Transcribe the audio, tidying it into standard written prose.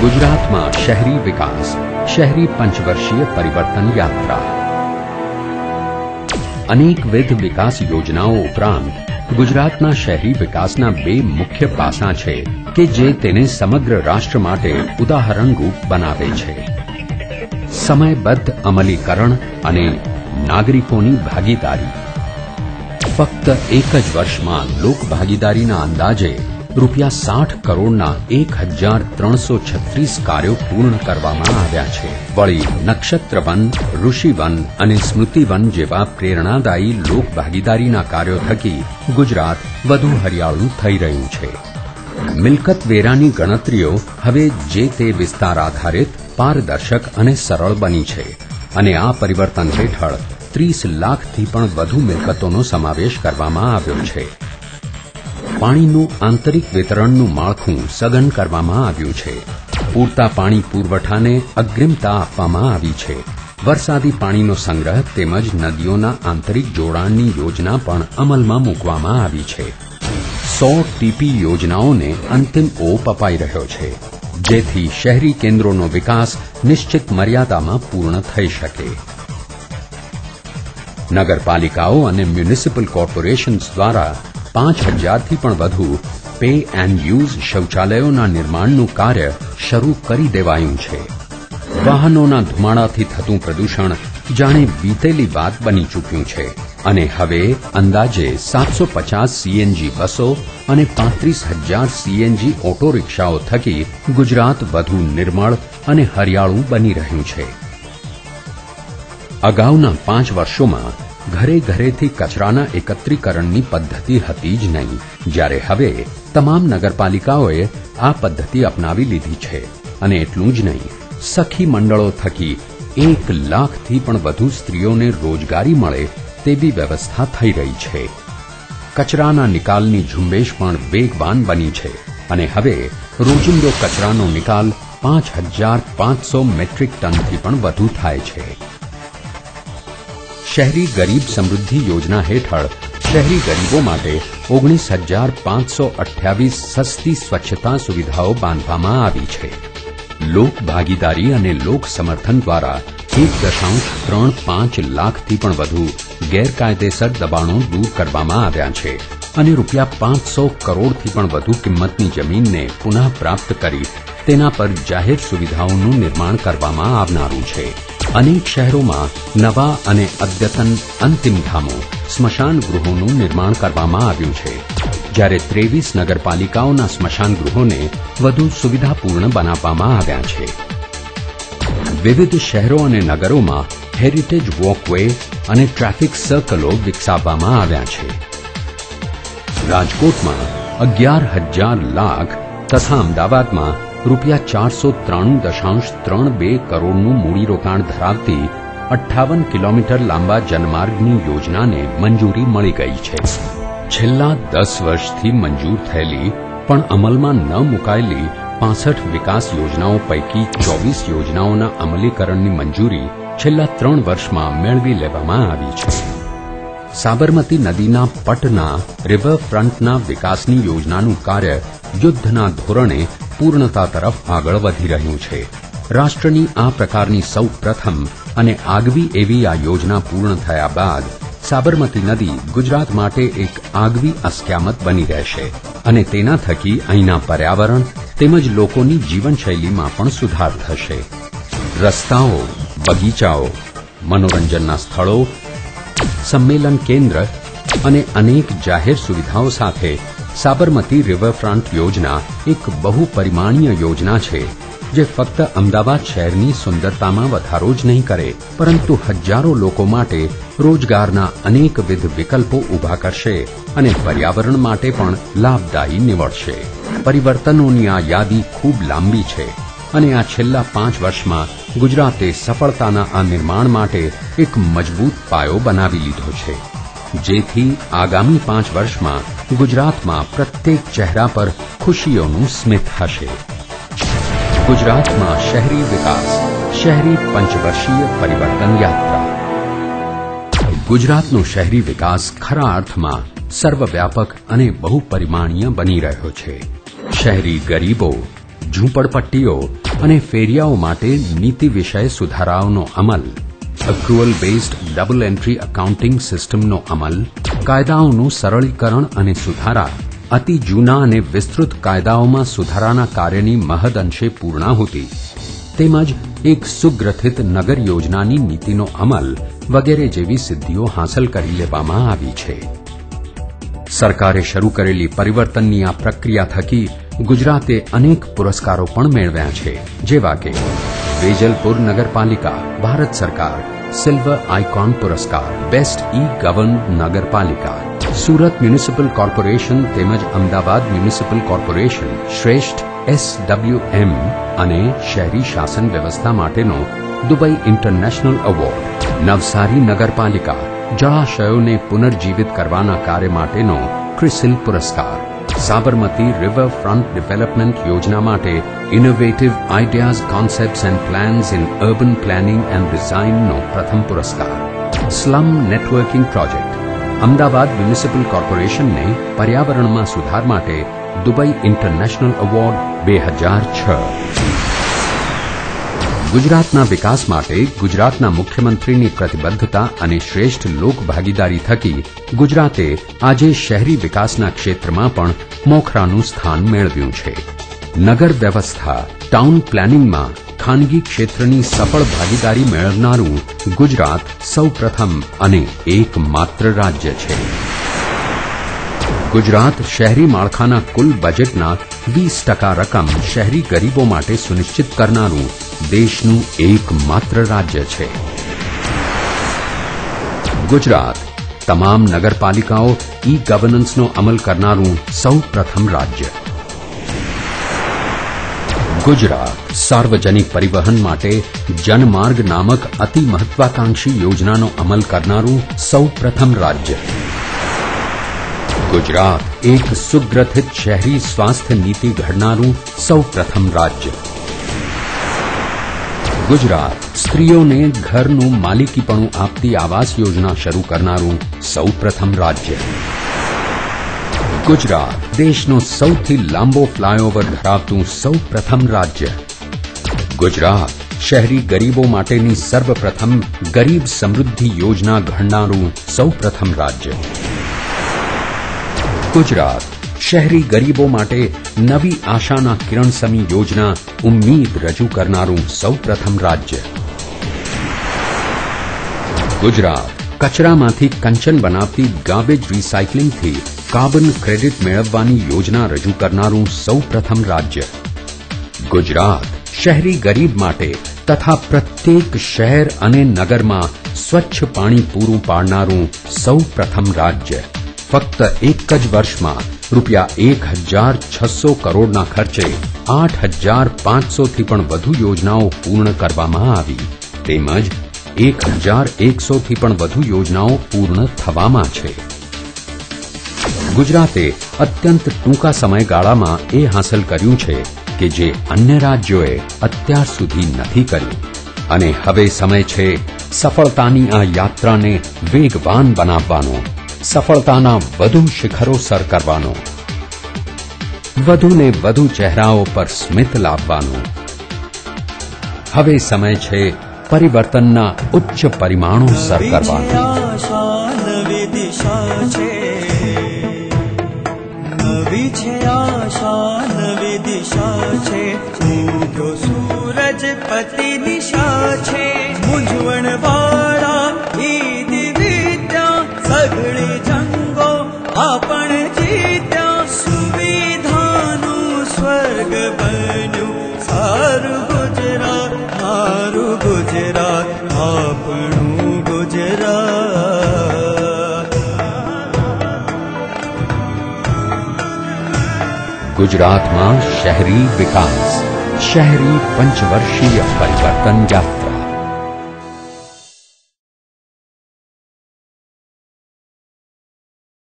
ગુજરાતમાં શહેરી વિકાસ, શહેરી પંચવર્ષીય પરિવર્તન યાત્રા. અનેકવિધ વિકાસ યોજનાઓ ઉપરાંત ગુજરાતના શહેરી વિકાસના બે મુખ્ય પાસાં છે કે જે તેને સમગ્ર રાષ્ટ્ર માટે ઉદાહરણરૂપ બનાવે છે. સમયબદ્ધ અમલીકરણ અને નાગરિકોની ભાગીદારી. ફક્ત એક જ વર્ષમાં લોકભાગીદારીના અંદાજે ₹60 કરોડના 1336 કાર્યો પૂર્ણ કરવામાં આવ્યા છે. વળી નક્ષત્રવન, ઋષિવન અને સ્મૃતિવન જેવા પ્રેરણાદાયી લોકભાગીદારીના કાર્યો થકી ગુજરાત વધુ હરિયાળું થઈ રહ્યું છે. મિલકત વેરાની ગણતરીઓ હવે જે તે વિસ્તાર આધારિત, પારદર્શક અને સરળ બની છે અને આ પરિવર્તન હેઠળ 30 લાખથી પણ વધુ મિલકતોનો સમાવેશ કરવામાં આવ્યો છે. પાણીનું આંતરિક વિતરણનું માળખું સઘન કરવામાં આવ્યું છે. પૂરતા પાણી પુરવઠાને અગ્રિમતા આપવામાં આવી છે. વરસાદી પાણીનો સંગ્રહ તેમજ નદીઓના આંતરિક જોડાણની યોજના પણ અમલમાં મૂકવામાં આવી છે. 100 ટીપી યોજનાઓને અંતિમ ઓપ અપાઈ રહ્યો છે, જેથી શહેરી કેન્દ્રોનો વિકાસ નિશ્ચિત મર્યાદામાં પૂર્ણ થઈ શકે. નગરપાલિકાઓ અને મ્યુનિસિપલ કોર્પોરેશન્સ દ્વારા 5000થી પણ વધુ પે એન્ડ યુઝ શૌચાલયોના નિર્માણનું કાર્ય શરૂ કરી દેવાયું છે. વાહનોના ધુમાડાથી થતું પ્રદૂષણ જાણે વીતેલી વાત બની ચૂક્યું છે અને હવે અંદાજે 750 સીએનજી બસો અને 35,000 સીએનજી ઓટો રિક્ષાઓ થકી ગુજરાત વધુ નિર્મળ અને હરિયાળું બની રહ્યું છે. અગાઉના 5 વર્ષોમાં ઘરે ઘરેથી કચરાના એકત્રીકરણની પદ્ધતિ હતી જ નહીં, જ્યારે હવે તમામ નગરપાલિકાઓએ આ પદ્ધતિ અપનાવી લીધી છે. અને એટલું જ નહીં, સખી મંડળો થકી 1 લાખથી પણ વધુ સ્ત્રીઓને રોજગારી મળે તેવી વ્યવસ્થા થઈ રહી છે. કચરાના નિકાલની ઝુંબેશ પણ વેગવાન બની છે અને હવે રોજિંદો કચરાનો નિકાલ 5500 મેટ્રિક ટનથી પણ વધુ થાય છે. શહેરી ગરીબ સમૃદ્ધિ યોજના હેઠળ શહેરી ગરીબો માટે 19,528 સસ્તી સ્વચ્છતા સુવિધાઓ બાંધવામાં આવી છે. લોક ભાગીદારી અને લોક સમર્થન દ્વારા 1.35 લાખથી પણ વધુ ગેરકાયદેસર દબાણો દૂર કરવામાં આવ્યા છે અને ₹500 કરોડથી પણ વધુ કિંમતની જમીનને પુનઃ પ્રાપ્ત કરી તેના પર જાહેર સુવિધાઓનું નિર્માણ કરવામાં આવનારું છે. અનેક શહેરોમાં નવા અને અદ્યતન અંતિમ ધામો, સ્મશાન ગૃહોનું નિર્માણ કરવામાં આવ્યું છે, જ્યારે 23 નગરપાલિકાઓના સ્મશાન ગૃહોને વધુ સુવિધાપૂર્ણ બનાવવામાં આવ્યા છે. વિવિધ શહેરો અને નગરોમાં હેરિટેજ વોકવે અને ટ્રાફિક સર્કલો વિકસાવવામાં આવ્યા છે. રાજકોટમાં 11,000 લાખ તથા અમદાવાદમાં ₹493.32 કરોડનું મૂડીરોકાણ ધરાવતી 58 કિલોમીટર લાંબા જનમાર્ગની યોજનાને મંજૂરી મળી ગઈ છે. છેલ્લા 10 વર્ષથી મંજૂર થયેલી પણ અમલમાં ન મુકાયેલી 65 વિકાસ યોજનાઓ પૈકી 24 યોજનાઓના અમલીકરણની મંજૂરી છેલ્લા 3 વર્ષમાં મેળવી લેવામાં આવી છે. સાબરમતી નદીના પટના રિવરફ્રન્ટના વિકાસની યોજનાનું કાર્ય યુદ્ધના ધોરણે પૂર્ણતા તરફ આગળ વધી રહ્યું છે. રાષ્ટ્રની આ પ્રકારની સૌ પ્રથમ અને આગવી એવી આ યોજના પૂર્ણ થયા બાદ સાબરમતી નદી ગુજરાત માટે એક આગવી અસ્ક્યામત બની રહેશે અને તેના થકી અહીંના પર્યાવરણ તેમજ લોકોની જીવનશૈલીમાં પણ સુધાર થશે. રસ્તાઓ, બગીચાઓ, મનોરંજનના સ્થળો, સંમેલન કેન્દ્ર અને અનેક જાહેર સુવિધાઓ સાથે સાબરમતી રિવરફ્રન્ટ યોજના એક બહુપરિમાણીય યોજના છે, જે ફક્ત અમદાવાદ શહેરની સુંદરતામાં વધારો જ નહીં કરે, પરંતુ હજારો લોકો માટે રોજગારના અનેકવિધ વિકલ્પો ઊભા કરશે અને પર્યાવરણ માટે પણ લાભદાયી નીવડશે. પરિવર્તનોની આ યાદી ખૂબ લાંબી છે અને આ છેલ્લા 5 વર્ષમાં ગુજરાતે સફળતાના આ નિર્માણ માટે એક મજબૂત પાયો બનાવી લીધો છે, જેથી આગામી 5 વર્ષમાં ગુજરાતમાં પ્રત્યેક ચહેરા પર ખુશીઓનું સ્મિત હશે. ગુજરાતમાં શહેરી વિકાસ, શહેરી પંચવર્ષીય પરિવર્તન યાત્રા. ગુજરાતનો શહેરી વિકાસ ખરા અર્થમાં સર્વવ્યાપક અને બહુપરિમાણીય બની રહ્યો છે. શહેરી ગરીબો, ઝૂંપડપટ્ટીઓ અને ફેરિયાઓ માટે નીતિ વિષય સુધારાઓનો અમલ, અક્રુઅલ બેઝડ ડબલ એન્ટ્રી એકાઉન્ટિંગ સિસ્ટમનો અમલ, કાયદાઓનું સરળીકરણ અને સુધારા, અતિ જૂના અને વિસ્તૃત કાયદાઓમાં સુધારાના કાર્યની મહદ અંશે પૂર્ણાહુતિ, તેમજ એક સુગ્રથિત નગર યોજનાની નીતિનો અમલ વગેરે જેવી સિદ્ધિઓ હાંસલ કરી લેવામાં આવી છે. સરકારે શરૂ કરેલી પરિવર્તનની આ પ્રક્રિયા થકી ગુજરાતે અનેક પુરસ્કારો પણ મેળવ્યા છે, જેવા કે વેજલપુર નગરપાલિકા ભારત સરકાર સિલ્વર આઇકોન પુરસ્કાર, બેસ્ટ ઈ ગવર્ન નગરપાલિકા, સુરત મ્યુનિસિપલ કોર્પોરેશન તેમજ અમદાવાદ મ્યુનિસિપલ કોર્પોરેશન શ્રેષ્ઠ SWM અને શહેરી શાસન વ્યવસ્થા માટેનો દુબઈ ઇન્ટરનેશનલ એવોર્ડ, નવસારી નગરપાલિકા જળાશયોને પુનર્જીવિત કરવાના કાર્ય માટેનો ક્રિસિલ પુરસ્કાર, સાબરમતી રિવરફ્રન્ટ ડેવલપમેન્ટ યોજના માટે innovative ideas concepts and plans in urban planning and ડિઝાઇનનો પ્રથમ પુરસ્કાર, slum networking project, Ahmedabad municipal કોર્પોરેશનને પર્યાવરણમાં સુધાર માટે દુબઈ ઇન્ટરનેશનલ એવોર્ડ 2006. ગુજરાતના વિકાસ માટે ગુજરાતના મુખ્યમંત્રીની પ્રતિબદ્ધતા અને શ્રેષ્ઠ લોકભાગીદારી થકી ગુજરાતે આજે શહેરી વિકાસના ક્ષેત્રમાં પણ મોખરાનું સ્થાન મેળવ્યું છે. નગર વ્યવસ્થા ટાઉન પ્લાનિંગમાં ખાનગી ક્ષેત્રની સફળ ભાગીદારી મેળવનારું ગુજરાત સૌપ્રથમ અને એકમાત્ર રાજ્ય છે. ગુજરાત શહેરી માળખાના કુલ બજેટના 20% રકમ શહેરી ગરીબો માટે સુનિશ્ચિત કરનારું દેશનું એકમાત્ર રાજ્ય છે. ગુજરાત તમામ નગરપાલિકાઓ ઈ ગવર્નન્સનો અમલ કરનારું સૌપ્રથમ રાજ્ય. ગુજરાત સાર્વજનિક પરિવહન માટે જનમાર્ગ નામક અતિ મહત્વાકાંક્ષી યોજનાનો અમલ કરનારું સૌપ્રથમ રાજ્ય. ગુજરાત એક સુગ્રથિત શહેરી સ્વાસ્થ્ય નીતિ ઘડનારું સૌપ્રથમ રાજ્ય. ગુજરાત સ્ત્રીઓને ઘરનું માલિકીપણું આપતી આવાસ યોજના શરૂ કરનારું સૌપ્રથમ રાજ્ય. ગુજરાત દેશનો સૌથી લાંબો ફ્લાયઓવર ધરાવતું સૌપ્રથમ રાજ્ય. ગુજરાત શહેરી ગરીબો માટેની સર્વપ્રથમ ગરીબ સમૃદ્ધિ યોજના ઘડનારું સૌપ્રથમ રાજ્ય. ગુજરાત શહેરી ગરીબો માટે નવી આશાના કિરણસમી યોજના ઉમ્મીદ રજૂ કરનારું સૌપ્રથમ રાજ્ય. ગુજરાત કચરામાંથી કંચન બનાવતી ગાર્બેજ રિસાયકલિંગથી કાર્બન ક્રેડિટ મેળવવાની યોજના રજૂ કરનારું સૌપ્રથમ રાજ્ય. ગુજરાત શહેરી ગરીબ માટે તથા પ્રત્યેક શહેર અને નગરમાં સ્વચ્છ પાણી પૂરું પાડનારું સૌપ્રથમ રાજ્ય. ફક્ત એક જ વર્ષમાં ₹1,600 કરોડના ખર્ચે 8,500થી પણ વધુ યોજનાઓ પૂર્ણ કરવામાં આવી, તેમજ 1,100થી પણ વધુ યોજનાઓ પૂર્ણ થવામાં છે. ગુજરાતે અત્યંત ટૂંકા સમયગાળામાં એ હાંસલ કર્યું છે કે જે અન્ય રાજ્યોએ અત્યાર સુધી નથી કર્યું, અને હવે સમય છે સફળતાની આ યાત્રાને વેગવાન બનાવવાનો, સફળતાના વધુ શિખરો સર કરવાનો, વધુને વધુ ચહેરાઓ પર સ્મિત લાવવાનો. હવે સમય છે પરિવર્તનના ઉચ્ચ પરિમાણો સર કરવાનો. નવી છે આશા નવી દિશા છે, ઉગ્યો સૂરજ પતિ નિશા છે, મૂંઝવણ વાળા ઈદ વિદ્યા સઘળી જંગો આપણ જીત્યા, સુવિધાનું સ્વર્ગ બન્યું સારું ગુજરાત, મારું ગુજરાત આપણું ગુજરાત. ગુજરાતમાં શહેરી વિકાસ, શહેરી પંચવર્ષીય પરિવર્તન યાત્રા.